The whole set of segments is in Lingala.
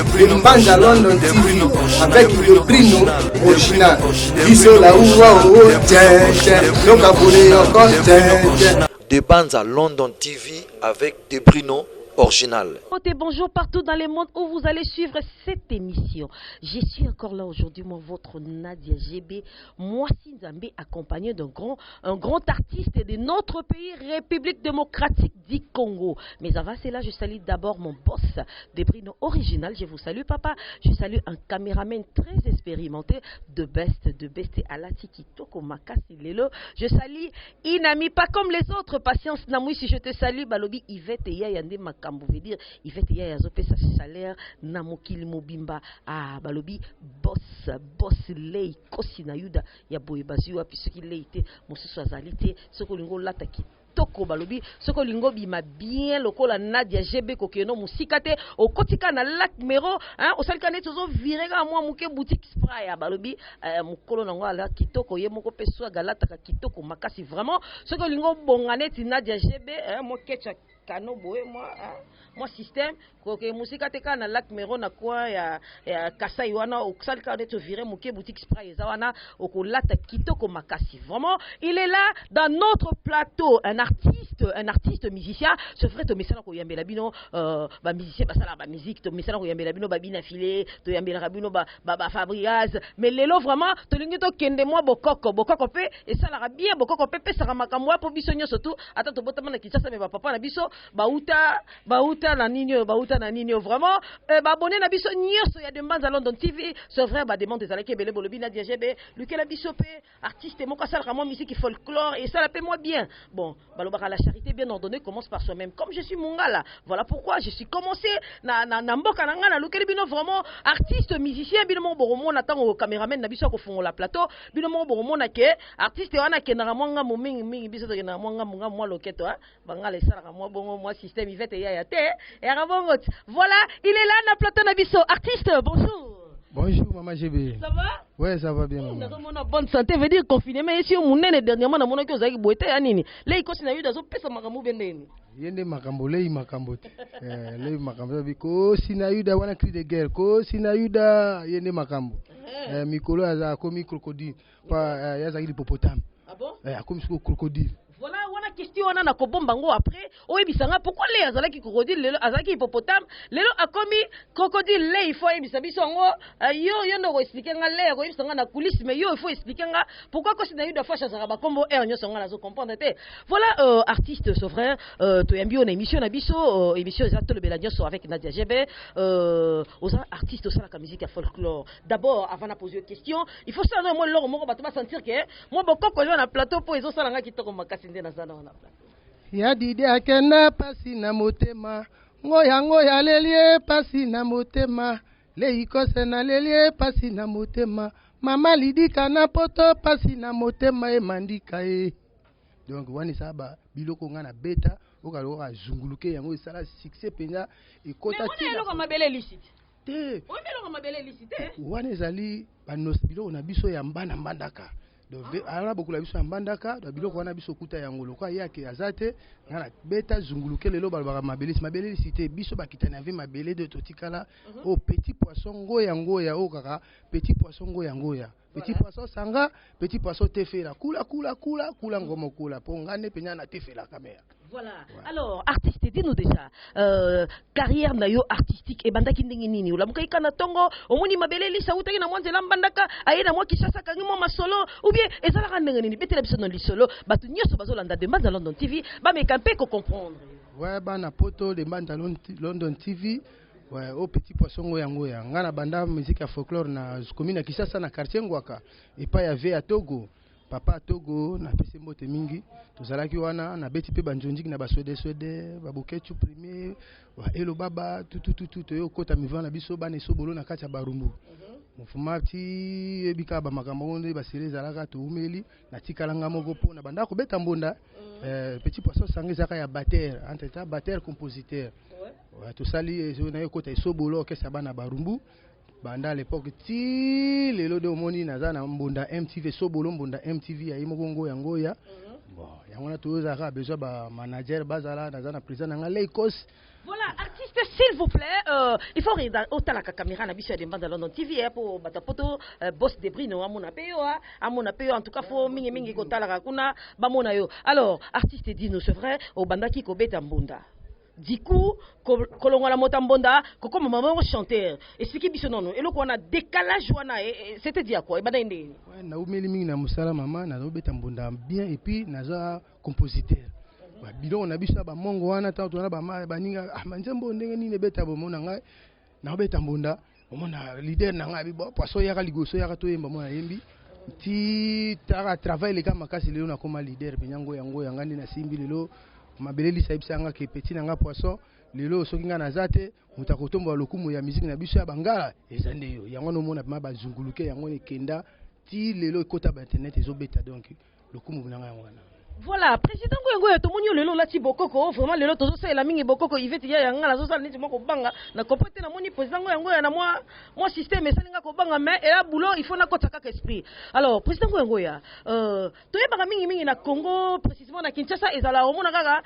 de Mbanja London TV avec le Brino original. Biso la oua oh tiens, donc abonné encore tiens. De Banza London TV avec De Brino original. Bonjour partout dans le monde où vous allez suivre cette émission. Je suis encore là aujourd'hui, moi, votre Nadia GB, moi Sinzambé, accompagné d'un grand artiste de notre pays, République démocratique du Congo. Mais avant cela, je salue d'abord mon boss, De Brino original. Je vous salue, papa. Je salue un caméraman très expérimenté, de best Alati Kitoko Makasi Lelo. Je salue Inami, pas comme les autres. Patience Namoui, si je te salue, Balobi Yvette Yayande Makam. Vous veut dire, il fait ya yazope sa salaire na mokili mobimba balobi boss lei kosi na yuda ya boye baziwa pisoki leite mosusu azalite soko lingo lata kitoko balobi soko lingo bima bien lokola Nadia GB kokeno musikate okotika na lac mero osalika net ozo virega mwa muke boutique spray balobi mukolo nango ala kitoko ye moko peswa galata ka kitoko makasi vraiment soko lingo bonganeti Nadia GB mo ketcha kano boye moi système que musika teka na lac mero na kwa ya kasai wana osalika net viré muke boutique spray zawana okolata kitoko makasi vraiment il est là dans notre plateau un artiste musicien ce frère to mesana ko yambela bino ba musicien basala ba musique to mesana ko yambela bino ba bina filé to yambela bino ba fabriaz mais lelo vraiment to lingi to kende moi bokoko pe et ça la bien bokoko pe ça makamwa po biso nyo surtout ata to botama na Kinshasa mais ba papa na biso bauta na nini vraiment abonné na biso nyoso ya de Mbanza London TV ce vrai demande des alaki belé bolobi na DGB lequel a biso pe artiste moko sala vraiment musique folklore et ça la paie moi bien bon balobaka la charité bien ordonnée commence par soi-même comme je suis mongala voilà pourquoi je suis commencé na mboka na ngana lequel bino vraiment artiste musicien bino mo boromo na tango cameraman na biso ko fongo la plateau bino mo boromo na ke artiste wana ke na mwanga mo mingi biso to ke na mwanga mo loketo bangala sala moi bongo moi système Yvette ya te et voilà, il est là, na plateau Nabiso. Artiste, bonjour. Bonjour, maman GB. Ça va? Ouais, ça va bien, maman. On a bonne santé, veut dire confiné. Mais ici, on est dernièrement, on a dit que anini. Là, il continue à y avoir des makambo bendeni. Yende makambo, lei makambo. Lei makambo. Ko sinayuda wana cri de guerre. Ko sinayuda yende makambo. Mikolo aza komi crocodile. Pas yaza hippopotame. Ah bon? Komi crocodile. Voilà, on a question on a kobombango après. Oyebisanga pourquoi les azalaki crocodile lelo azalaki hippopotame lelo akomi crocodile le il faut yebisa biso ngo yo ndo expliquer nga le ko yebisanga na coulisse mais yo il faut expliquer nga pourquoi ko sina yuda fasha zaka ba kombo nyonso nga nazo comprendre te. Voilà artiste ce frère to yambi on émission na biso émission exacte le belanioso avec Nadia GB aux artistes au la musique à folklore. D'abord avant de poser une question, il faut savoir moi loro moko batuma sentir que moi bokoko na plateau po ezo sala nga kitoko makasi. Ya didi akena pasi na motema ngoya lelie pasi na motema leikose na lelie pasi na motema mama lidika na poto pasi na motema mandika donc wani saba biloko nga na beta okaloka zunguluke yango esala succès penya ekota ti mais eloko mabele licite te eloko mabele licite wani ezali banos biloko na biso ya mbandaka donc ala beaucoup la biso ambandaka da biloko wana biso kuta yango lokwa yake azate ngana beta zunguluke lelo balbaka mabele cité biso bakitana ave mabele de totikala au petit poisson ngoya o kaka petit poisson ngoya petit poisson sanga petit poisson tefela kula ngomo kula pongane penya na tefela kamera. Voilà. Alors, artiste, dis-nous déjà, carrière nayo artistique et bandaki ndingi nini ula mukai kana tongo omoni mabele lisa utaki na mwanze lambandaka ayena mwa kisasa kangi mwa masolo ou bien ezala kandenga nini betela biso no lisolo batu nyoso bazolanda de Mbanza London TV ba me kampe ko comprendre. Ouais, bana poto de Mbanza London TV. Ouais, au petit poisson ngoya ngana banda musique à folklore na commune ya Kisasa na quartier Ngwaka et pas ya ve à Togo. Papa Togo na pese mbote mingi tozalaki wana na beti pe banjonjiki na baswede babuketu premier wa elo baba tout yo kota mivana na biso bana esobolo na kati ya barumbu mufumati ebika ba makambo nde basire zalaka to umeli na tikalanga moko pona banda ko beta mbonda petit poisson sangi zaka ya batteur entre temps batteur compositeur ouais to sali na yo kota esobolo kesa bana barumbu banda à l'époque ti lelo de omoni naza na mbonda MTV sobolo mbonda MTV ya imogongo yangoya bon yango na toza ka besoin ba manager bazala naza na président nga Leikos Voilà, artiste, s'il vous plaît, il faut regarder autant la caméra na biso de Mbanda London TV pour batapoto boss de Brino amona peyo en tout cas faut mingi kotala kuna bamona yo. Alors, artiste Dino, c'est vrai, au bandaki ko beta mbunda. Du coup, kolongola motambonda, koko maman chanteur. Expliquez biso nono. Et là qu'on a décalage wana, c'était dit à quoi? Et bana inde. Ouais, na umeli mingi na musala mama, na beta mbunda bien et puis na compositeur. Bidon on a biso ba mongo wana tant on a ba baninga ah manzembo ndenge nini beta bomo na ngai na beta mbunda omona leader na ngai bo poisson yaka ligoso yaka to yemba mona yembi ti tara travail le kama kasi lelo na koma leader penyango yango yangani na simbi lelo mabeleli saibisa nga ke petit na nga poisson lelo soki nga na zate mutakotomba lokumu ya musique na biso ya bangala ezande yo yango no mona ba zunguluke yango ne kenda ti lelo ekota ba internet ezobeta donc lokumu na nga wana. Voilà, président Ngoyengo to monyo lelo lati bokoko vraiment lelo tozo sala mingi bokoko ivete ya yanga la zo sala neti moko banga na comporter na moni président Ngoyengo ya na moi système esalinga ko banga mais et là boulot il faut na kota kaka esprit. Alors président Ngoyengo ya to yeba mingi na Congo précisément na Kinshasa ezala omona kaka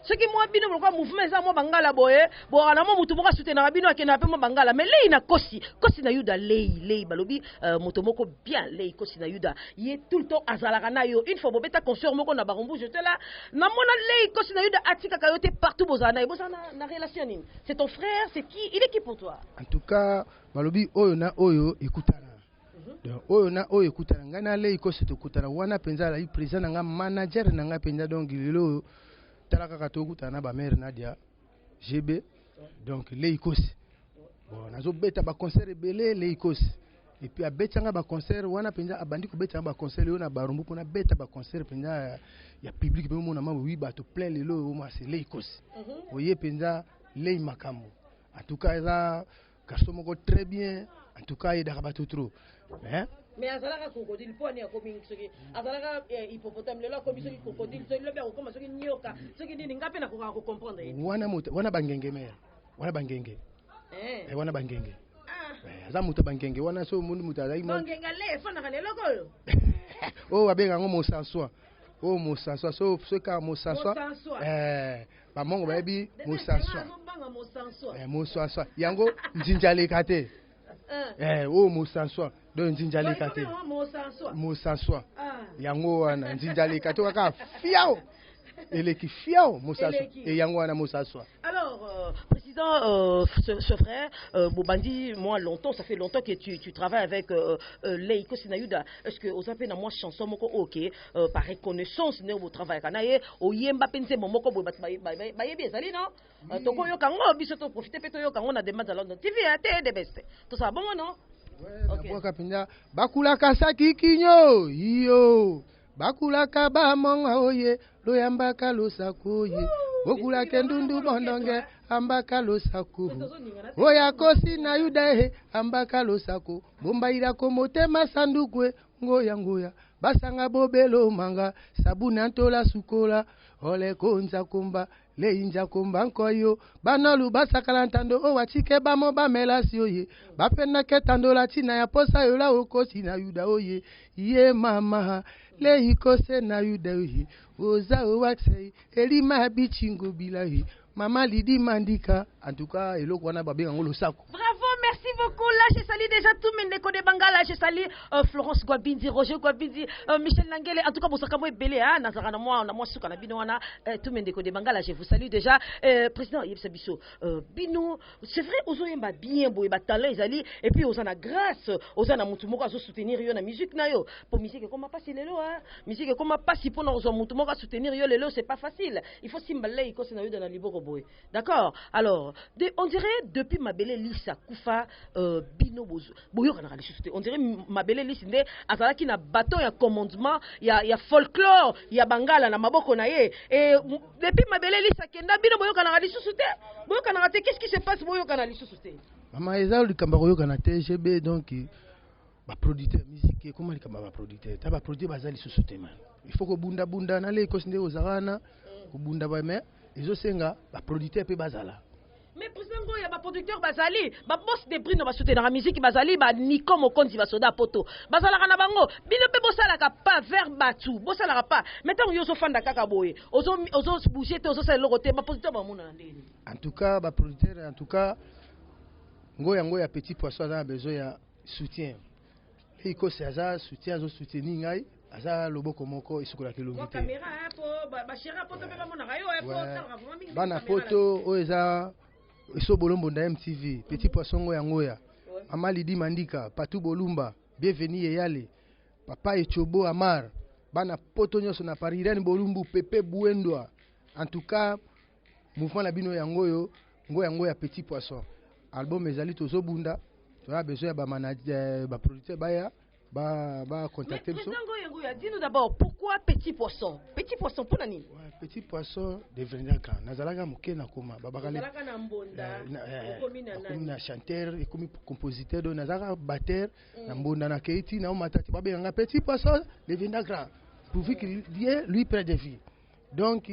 ce qui moi bino pourquoi mouvement eza mo bangala boye bo na mo mutu moko soutenir bino akena pe mo bangala mais lei na kosi na yuda lei balobi moto moko bien lei kosi na yuda yé tout le temps azala na yo une fois bobeta conscience na barumbu j'étais là na mona lei kosi na yuda atika kayote partout bozana et bozana na relation nini c'est ton frère c'est qui il est qui pour toi en tout cas balobi oyo na oyo ekutana donc oyo na oyo ekutana ngana lei kosi to kutana wana penza la président nga manager na nga penza donc lelo talaka ka to kutana ba mère Nadia GB donc lei kosi bon nazo beta ba concert belé lei kosi et puis abetanga ba concert wana penza abandi ko betanga ba concert yo na barumbu pona beta ba concert penza ya public pe mona mama oui ba to plein lelo mo c'est leikos oye penza lei makambo en tout cas ça garçon moko très bien en tout cas il da ba to trop hein mais azalaka crocodile poni ya komi soki azalaka hippopotame lelo komi soki crocodile soki lobe ko soki nyoka soki nini ngapi na ko comprendre wana bangenge mer wana bangenge wana bangenge za muta bangenge wana so mundu mutazai bangenge le fana kale lokolo oh abenga ngo mosanswa oh mosanswa so ka mosanswa ba mongo ba bi mosanswa mosanswa yango njinjale kate oh mosanswa do njinjale kate mosanswa yango wana njinjale kate waka fiao eleki fiao mosanswa et yango wana mosanswa. Alors, président, ce frère, Bobandi, moi, longtemps, ça fait longtemps que tu travailles avec Leiko Sinayuda. Est-ce que vous avez une chanson, ok, par reconnaissance, vous travaillez avec au Yemba Pense, Momoko, Bayebi, Zali, non? Toko Yokango, Bisoto, profitez, Peto Yokango, on a des matchs à London TV, des best. Tout ça, bon, non? Ouais, Bakulaka Sakikinyo, yo. Bakulaka ba monga oye loyambaka losakoye bokulaka ndundu bondonge ambaka losaku oya kosi na yuda ambaka losako bombaira ko motema sandukwe ngoya basanga bobelo manga sabuna ntola sukola ole konza kumba leinja kumba nkoyo banalu basakala ntando o wachike bamo bamelasi oye bapena ketandola china ya posa yola okosi na yuda oye ye mama leikose na yuda oye oza owaksei elima bichingo bilahi Maman Lidi Mandika, en tout cas, et l'autre, on a babé en saco. Bravo, merci beaucoup. Là, je salue déjà tout le monde de Bangala. Je salue Florence Gwabindi, Roger Gwabindi, Michel Langele. En tout cas, vous savez, belé, hein, Nazarana, moi, Soukana, Binoana, tout le monde de Bangala. Je vous salue déjà. Président Yves Sabisso, Bino, c'est vrai, aux oyemba bien, beau, et talent, ils allaient, et puis aux ana grâce, aux ana moutumora, à soutenir la musique, nayo. Pour musique, comment passer les lots, hein? Musique, comment passer pour nos moutumora, soutenir les lots, c'est pas facile. Il faut s'imballer, il faut s'en aller dans la liboro. D'accord. Alors, on dirait depuis Mabele Lisa Koufa Bino Bozo. On dirait Mabele Lisa Nde azala ki na bateau ya commandement, il y a folklore, il y a Bangala na maboko na ye. Et depuis Mabele Lisa Kenda Bino Boyo kana ali susute. Boyo kana te qu'est-ce qui se passe Boyo kana ali susute. Mama ezal du kamba boyo kana TGB donc ba producteur musique comment les kamba ba producteur ta ba produire bazali susute man. Il faut que bunda na le kosinde ozarana ko bunda ba mais ils ont senga la producteur pe bazala. Mais président Ntango ya ba producteur bazali, ba boss de Brino ba soutenir la musique bazali ba Nico Mokonzi ba soda poto. Bazala kana bango, bino pe bosala ka pas vers batu, bosala ka pas. Maintenant yo zo fanda kaka boye. Ozo bouger te ozo sala lokote ba producteur ba mona ndeni. En tout cas, ba producteur en tout cas ngoya petit poisson a besoin ya soutien. Iko c'est ça soutien zo soutenir ngai. Aza loboko moko isukola kilomita. Caméra po ba chéra poto pe ba mona yo po sala vraiment mingi. Bana poto oeza eso bolombo nda MTV, petit poisson ngoya. Mama Lidi Mandika, Patou Bolumba, bienvenue yale. Papa Echobo Amar, bana poto nyoso na Paris, Irene Bolumbu, Pepe Buendwa. En tout cas, mouvement la bino yangoyo, ngoya petit poisson. Album ezali tozo bunda, tu as besoin ba manager, ba producteur baya. Ba contacter mais dis-nous d'abord pourquoi petit poisson pour nani petit poisson devenir grand nazalaka moke na koma babakale nazalaka na mbonda comme na chanteur et comme compositeur donc nazalaka batteur na mbonda na keiti na matati babenganga petit poisson devenir grand pourvu qu'il Dieu lui près de vie donc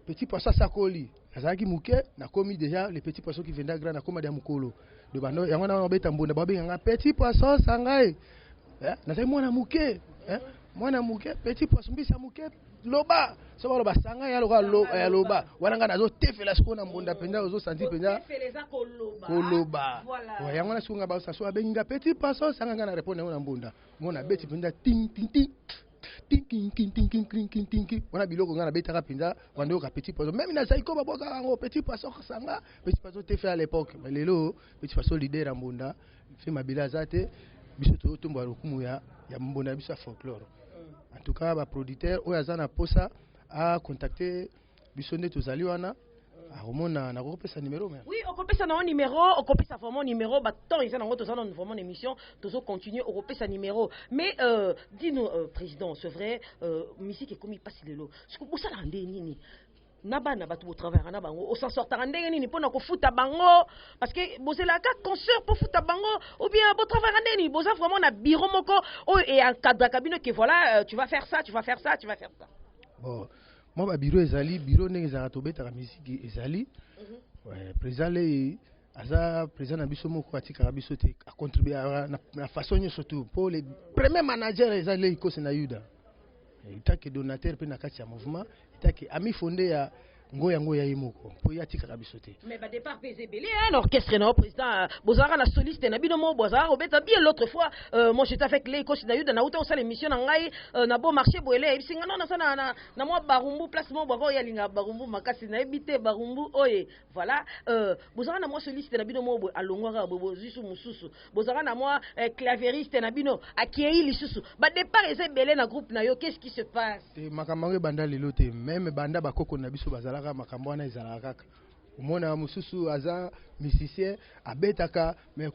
petit poisson sakoli nazalaki moke na komi déjà les petits poissons qui viennent grand na koma de mukolo de bando yango na beta mbonda babenganga petit poisson sangai nazali mwana muke petit poisson mbisa muke loba so baloba sanga ya loba wananga nazo tefela siko na mbonda penza ozo sentir penza koloba yango na sunga ba saso abenga petit poisson sanga na répondre na mbonda mona beti penza ting ting ting ting ting ting ting ting ting wana biloko ngana betaka penza wando ka petit poisson même na saiko baboka ngo petit poisson sanga petit poisson tefe à l'époque mais lelo petit poisson leader à mbonda fait mabila zate biso to tomba rukumu ya mbona biso folklore. En tout cas ba producteur oyo azana posa a contacter biso nde tozali wana a omona na kopesa numéro mais oui on kopesa na numéro on kopesa vraiment numéro ba temps ils ont tozana vraiment émission tozo continuer on kopesa numéro mais dis-nous président c'est vrai musique est comme passe lelo ce que bosala ndeni nini nabana batu bo travailler na bango o s'en sortira ndenge nini pona ko futa bango parce que bozela ka concert pour futa bango ou bien bo travailler ndeni boza vraiment na bureau moko o et encadre cabine que voilà tu vas faire ça tu vas faire ça tu vas faire ça bon moi ba bureau ezali bureau ndenge za to beta musique ezali ouais président le aza président na biso moko atika biso te a contribuer na façon surtout pour les premiers managers ezali iko na Yuda itaki donateur pe na kati ya mouvement itaki ami fondé ya ngoya yimoko po yatika kabiso te mais ba départ PZBL un orchestre na président bozara na soliste na bino mo bozara obeta bien l'autre fois moi j'étais avec les coach na Yuda na uta osala émission na ngai na bon marché boele bisinga non na na moi barumbu place mo bako ya linga barumbu makasi na ebité barumbu oye voilà bozara na moi soliste na bino mo alongwara bobo zisu mususu bozara na moi clavieriste na bino akiei lisusu ba départ PZBL na groupe na yo qu'est-ce qui se passe makambo banda lelo te même banda bakoko na biso bazala makambo wana ezala kaka umona mususu aza musicien abetaka mais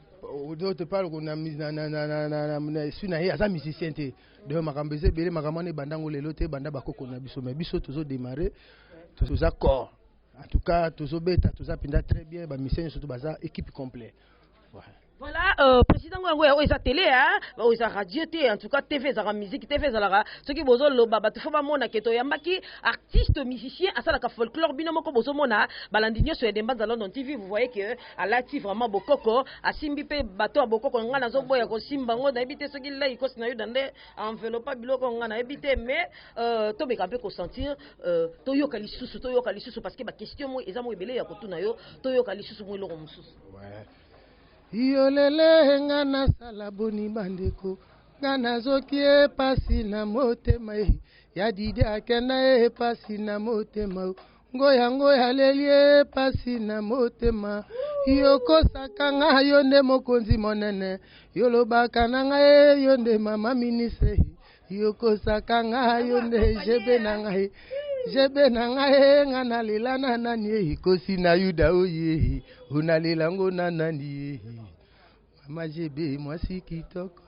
d'autre part qu'on a na suna ye aza musicien te donc makambo ezebele makambo wana bandango lelo te banda bakoko na biso mais biso tozo démarrer toza corps en tout cas tozo beta toza pinda très bien ba musicien surtout baza équipe complète voilà président ngoya o eza télé o eza radio te en tout cas TV za musique TV za la ce qui bozo loba ba tofo ba mona keto yambaki artiste musicien asala ka folklore bino moko bozo mona balandinyo so edemba za London TV vous voyez que alati vraiment bokoko asimbi pe bato bokoko ngana zo boya ko simba ngo na ebité ce qui là iko sina yuda nde enveloppe biloko ngana ebité mais to be ka pe ko sentir to yoka lisusu parce que ba question mo eza mo ebele ya kotuna yo to yoka lisusu mo eloko mususu ouais Yolele ngana salaboni bandeko ngana zokie pasi na motema ya didi akena pasi na motema ngoya lelie pasi na motema yoko sakanga yonde mokonzi monene yolobaka nanga yonde mama minise yoko sakanga yonde jebe nanga ngana lilana nani kosi na Yuda oye unalilango na nani mama jebe mwasi kitoko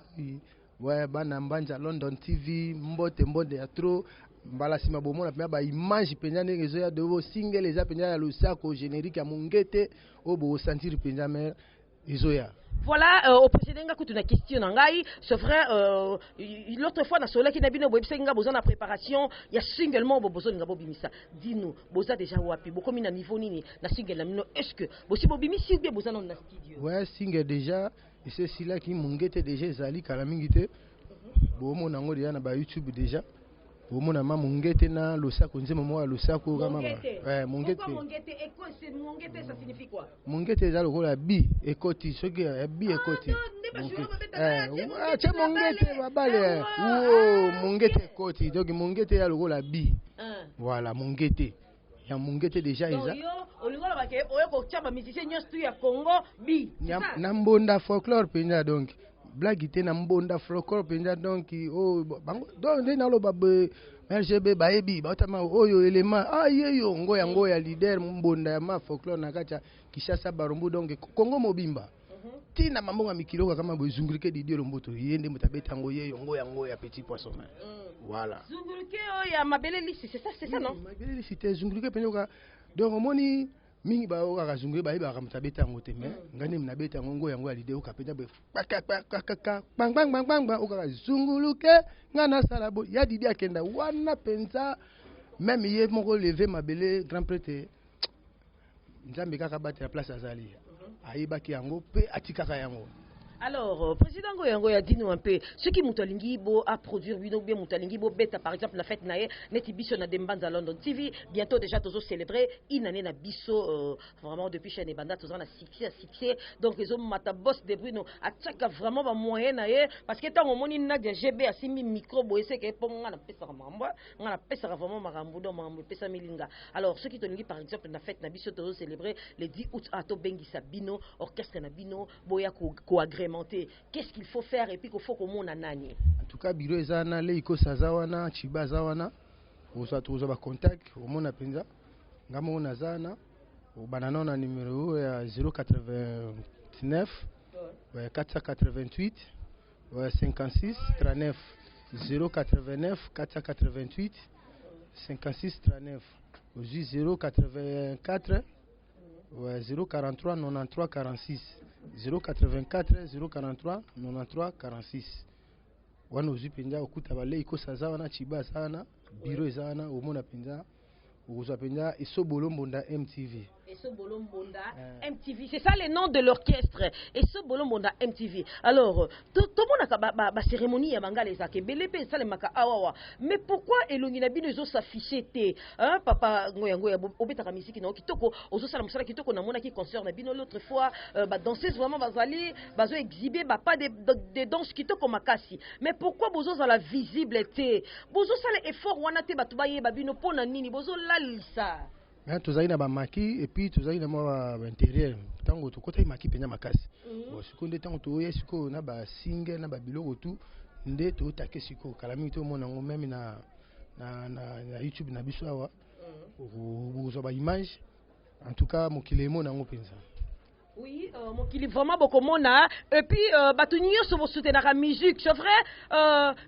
ouais bana mbanja London TV mbote ya trop mbala sima bomona pena ba image penya ndenge zo ya de single eza penya ya lusako générique ya mungete obo sentir penya mer izoya Voilà, au président nga kutu na question ngai, c'est vrai l'autre fois na sola ki na bino boyebisa nga besoin na préparation, il y a singlement besoin nga bobimisa. Dis-nous, boza déjà wapi, bokomi na niveau nini na single na mino, est-ce que bosi bobimisi ou bien boza na studio? Ouais, single déjà, et c'est celui-là qui mungete déjà ezali kala mingi te. Bomo nango déjà na ba YouTube déjà. Bomo na ma mungete na losako nzema mo losako kama ba. Ouais, mungete. Pourquoi mungete mungete ça signifie quoi? Mungete eza lokola bi ekoti soki bi ekoti. Tiens mungete babale. Oh, mungete ekoti. Donc mungete ya lokola bi. Voilà, mungete. Ya mungete déjà eza. Olingola bake oyeko chamba musicien nyonso ya Congo bi. Na mbonda folklore penza donc. Blague ite na mbonda folklore penza donc oh bango donc ndena lo babe RGB baebi batama oyo element yeyo ngoya leader mbonda ya ma folklore na kacha Kishasa Barumbu donc Congo mobimba tina mambonga mikiloko kama bozungurike Didier Lomboto yende mutabeta ngo yeyo ngoya petit poisson voilà zungurike ya mabele lisi c'est ça non mabele lisi te zungurike penyoka donc moni mingi ba oka zungure ba iba kamtabeta ngo te mais ngani mnabeta ngo ngoya leader okapeta be bang bang oka zunguluke ngana salabo ya Didi akenda wana penza même ye moko lever mabele grand prêtre nzambe kaka bata place azali ayibaki yango pe atikaka yango. Alors, président Goyangoya, dis-nous un peu, ce qui Moutalingi a produit, bien Moutalingi beta par exemple la fête nae, neti biso na Dembanza London TV, bientôt déjà tous célébrer, inane na biso vraiment depuis chez Nebanda tous na succès, donc les hommes mata boss de Bruno attaque vraiment ba moyen nae parce que tant au moni na GB a simi micro boyese ke ponga na pesa mamba, na pesa vraiment marambo do mambo pesa milinga. Alors, ce qui Tolingi par exemple na fête na biso tous célébrer le 10 août à to bengi Sabino, orchestre na bino, boya ko agrément. Qu'est-ce qu'il faut faire et puis qu'il faut qu'on monte nani. En tout cas, biro ezana leiko sazawana chiba zawana. Osa tuzo ba contact au mona penza. Ngamo nazana au banana na numéro ya 089 488 56 39 089 488 56 39 au 084 043 93 46 084 043 93 46 wana uzi penza okuta bale iko saza wana chiba sana biro ezana omona penza okozwa penza esobolo mbonda MTV. Esobolo mbonda MTV, c'est ça le nom de l'orchestre. Esobolo mbonda MTV. Alors, tout le monde a ba cérémonie ya mangala ezake belepe ça le maka awawa. Mais pourquoi elongi na bino ezo s'afficher te? Hein papa ngoya obeta ka musique na kitoko ozo sala musala kitoko na mona ki concert na bino l'autre fois ba danseuse vraiment bazali bazo exhiber pas de danse kitoko makasi. Mais pourquoi bozo za la visibilité? Bozo sala effort wana te batu ba yeba bino pona nini bozo lalisa. Mais tozali na ba maki et puis tozali na moi intérieur tango to kota maki penya makasi. Bon sikonde tango to yesiko na ba single na ba biloko tu nde to take siko kala mingi to mona ngo même na YouTube na biso awa. Ozo ba image en tout cas mokilemo na ngo penza. Oui, mon kili vraiment beaucoup mona et puis batunyo so soutenir la musique, c'est vrai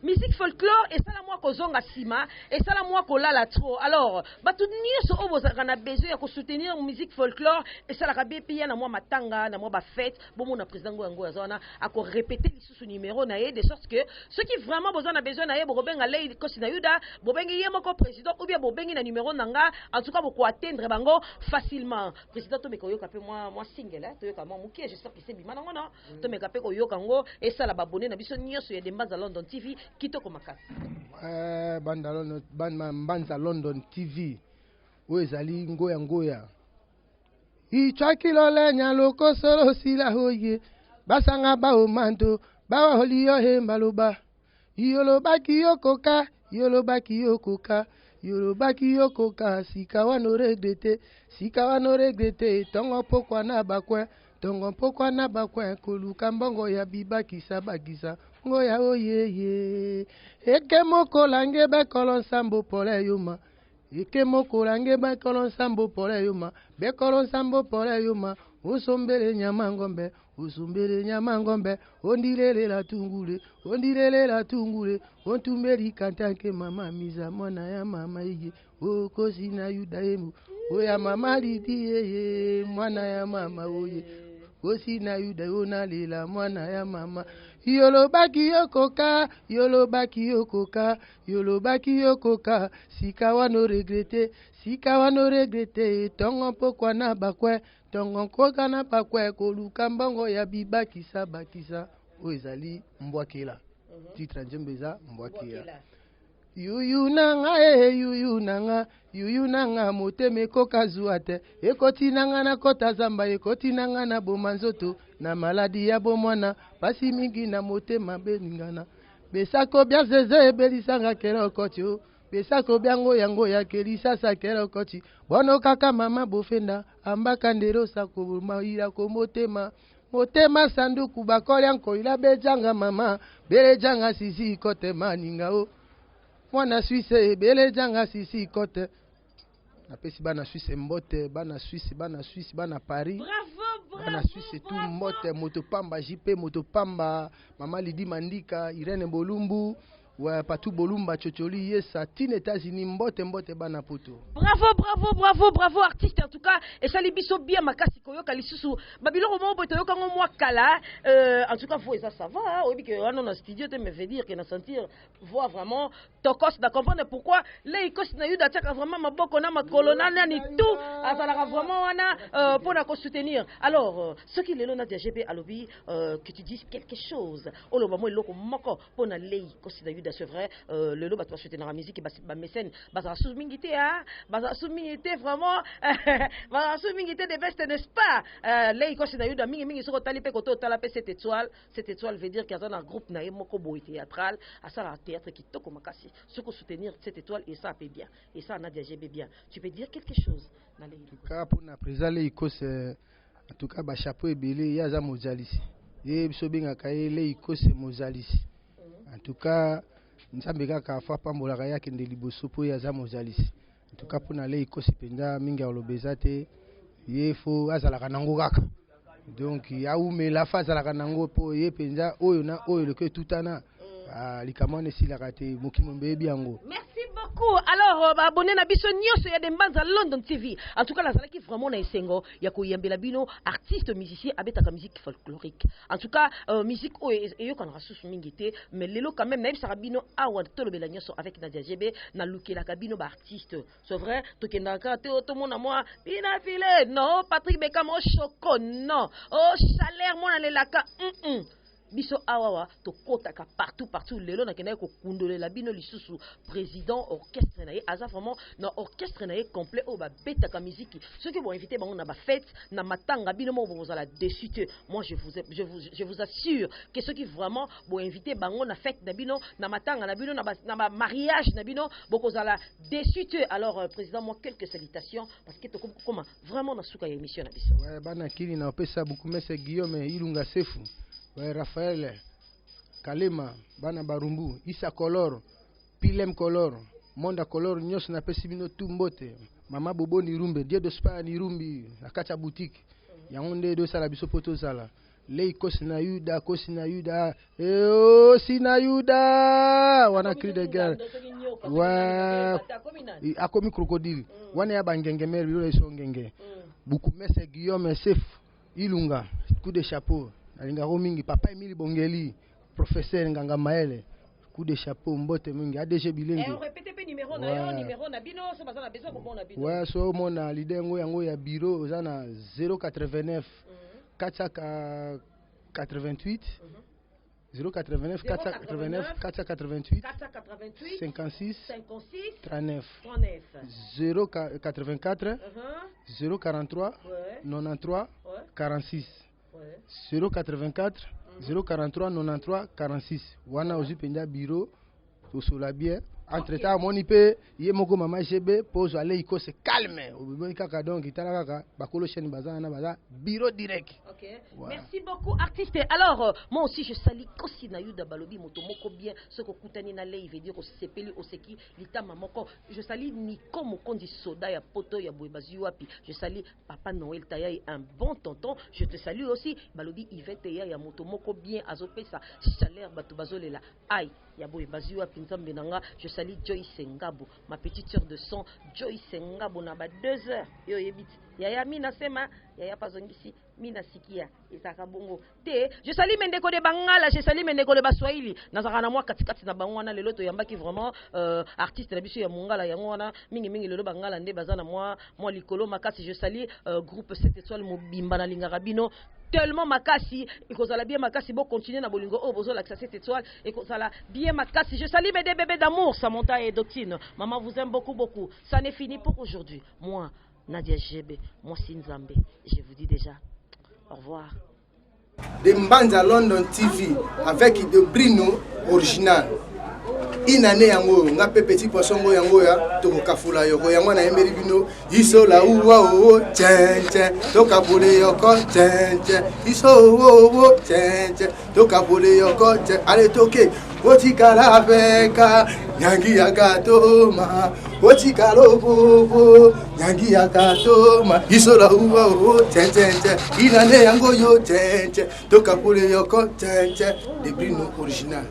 musique folklore et ça la moi ko zonga sima et ça la moi ko lala trop. Alors batunyo so on a besoin de soutenir musique folklore et ça la rabé pia na moi matanga na moi ba fête bon mon président ngo azona a ko répéter ce numéro na de sorte que ceux qui vraiment besoin na ye bobenga lei ko sina yuda bobengi ye moko président ou bien bobengi na numéro nanga en tout cas beaucoup atteindre bango facilement président to meko yoka pe moi single toyoka mwa mukie j'espère que c'est bimana ngona to meka pe ko yoka ngo et ça la babone na biso nyonso ya Dembanza London TV kitoko makasi Banza London TV o ezali ngoya ichakilo lenya loko solo sila hoye basanga ba omanto ba holi yo hembaloba yoloba kiyokoka Yoruba kiyokoka sikawa no regrete tongo pokwa na bakwe koluka mbongo ya bibakisa bagisa ngoya oyeye eke moko lange be kolon sambo pole yuma be kolon sambo pole yuma usombele nyama ngombe ondilele la tungule ontumbeli kantanke mama miza mwana ya mama ije okosi na yuda emu oya mama lidi ye mwana ya mama oye kosi na yuda ona lela mwana ya mama yolobaki yokoka yolobaki yokoka yolobaki yokoka sika wano regrete tongo pokwa na bakwe tongo koka na bakwe koluka mbongo ya bibakisa bakisa oezali mbwakela titre njembeza mbwakela yuyu nanga motema ekoka zuwa te ekoti nanga na kota zamba ekoti nanga na boma nzoto na maladi ya bomwana pasi mingi na motema beningana besako bya zeze ebelisanga kera okoti besako byango yango ya kelisa sa kera okoti bono kaka mama bofenda ambaka ndero sako maira ko motema sanduku bakolya nkoila bejanga mama belejanga sisi kote maningao mwana Suisse belejanga sisi kote napesi bana Suisse mbote bana Suisse bana Paris bana Suisse tout mbote motopamba JP motopamba mama Lidi Mandika Irene Bolumbu wa patu Bolumba chocholi yesa tin États-Unis mbote bana poto. Bravo artiste en tout cas et ça libiso bien makasi koyoka lisusu babilo mo boto yoka ngo mwa kala en tout cas vous ça va oui que on a studio te me fait dire que na sentir voir vraiment tokos da comprendre pourquoi les ikos na yuda taka vraiment maboko na makolona ni tout azala vraiment wana pour la soutenir alors ce qui le na DGB alobi que tu dises quelque chose oloba mo eloko moko pour na les ikos na yuda c'est vrai le lo ba to soutenir la musique ba mécène ba sous mingité baza sumingité vraiment baza sumingité de best n'est-ce pas les ikosi na yuda mingi soko tali pe koto tala pe cette étoile veut dire qu'il y a un groupe na moko boy théâtral à ça la théâtre qui toko makasi soko soutenir cette étoile et ça paie bien et ça Nadia GB bien tu peux dire quelque chose dans les cas pour na présent les ikosi en tout cas ba chapeau ebele ya za mojalisi et biso benga kaye les ikosi mojalisi en tout cas nzambe kaka fa pambola yake ndeliboso po ya za mojalisi en tout cas pour na les ikosi penza mingi olobeza te yefo azalaka nango kaka donc ya ume la phase azalaka nango po ye penza oyo na oyo le que tutana likamane silaka te mokimo mbebi yango. Merci beaucoup. Alors abonné na biso nyoso ya dembanza London TV. En tout cas la zalaki vraiment na esengo ya koyambela bino artiste musicien abetaka musique folklorique. En tout cas musique oyo kana rasusu mingi te mais lelo quand même na ebisa bino awa tolobela nyoso avec Nadia GB na lukela kabino ba artiste. C'est vrai to kendaka te to mona moi bina file non Patrick Beckham au choco non au salaire mona lelaka biso awawa to kotaka partout lelo na kenai ko kundolela bino lisusu président orchestre na ye aza vraiment na orchestre na ye complet o ba betaka musique ceux qui vont inviter bango na ba fête na matanga bino mo vous allez dessus moi je vous assure que ceux qui vraiment vont inviter bango na fête na bino na matanga na bino na mariage na bino boko zala dessus alors président moi quelques salutations parce que to comment vraiment na suka ya émission na biso ouais bana kili na opesa beaucoup mais Guillaume Ilunga Sefu ouais, Raphaël Kalema bana barumbu Isa Color Pilem Color Monda Color nyos na pesi bino tumbote mama bobo ni rumbe die do spa ni rumbi akacha boutique yangonde do sala biso poto sala lei kosina yuda sina yuda wana cri de guerre wa akomi crocodile wana ya bangenge mer biro iso ngenge buku mese Guillaume Sef Ilunga coup de chapeau alinga mingi papa Emile Bongeli professeur Nganga Maele coup de chapeau mbote mingi ADG Bilengi on répète pas numéro na bino so bazana besoin pour na bino ouais so mona lidengo yango ya bureau ozana 089 488 089 489 488 56 39 084 043 93 46 084 043 93 46 wana ozu penda bureau tosola bien entre temps moni pe ye moko mama GB pose aller iko se calme obibo kaka donc itala kaka bakolo chaîne bazana na baza bureau direct. OK ouais. Merci beaucoup artiste. Alors moi aussi je salue kosi na yuda balobi moto moko bien ce ko kutani na lei veut dire ko sepeli oseki litama moko je salue Nico Mokondi soda ya poto ya boebazi wapi je salue papa Noël Tayai un bon tonton je te salue aussi balobi Yvette ya moto moko bien azopesa chaleur bato bazolela ai ya boebazi wapi nzambe nanga je salue Joyce Ngabo ma petite sœur de son Joyce Ngabo na ba 2 heures yo yebiti Yaya mi nasema, yaya pazongisi, mi nasikia, isaka bongo. Te, je salue mendeko de Bangala, je salue mendeko de Baswahili. Nazaka na moi katikati na bango wana lelo to yambaki vraiment artiste na biso ya Mongala yango wana mingi lelo Bangala nde bazana moi likolo makasi. Je salue groupe 7 étoiles mobimba na lingaka bino tellement makasi et que ça la bien makasi bon continuer na bolingo oh bozo la 7 étoiles et que ça la bien makasi. Je salue mes deux bébés d'amour Samantha et Doctine. Maman vous aime beaucoup. Ça n'est fini pour aujourd'hui. Moi Nadia GB, moi Sinzambe. Je vous dis déjà au revoir. De Mbanza London TV avec de Brino original. Inane yango nga pe petit poisson ngo yango ya to kafula yoko yango na emeri bino iso la uwa o chenche to kabule yoko chenche iso o chenche to kabule yoko ale toke otikala beka nyangi yakatoma otikalo bobo nyangi yakatoma iso la uwa o chenche inane yango yo chenche to kabule yoko chenche de Brino original.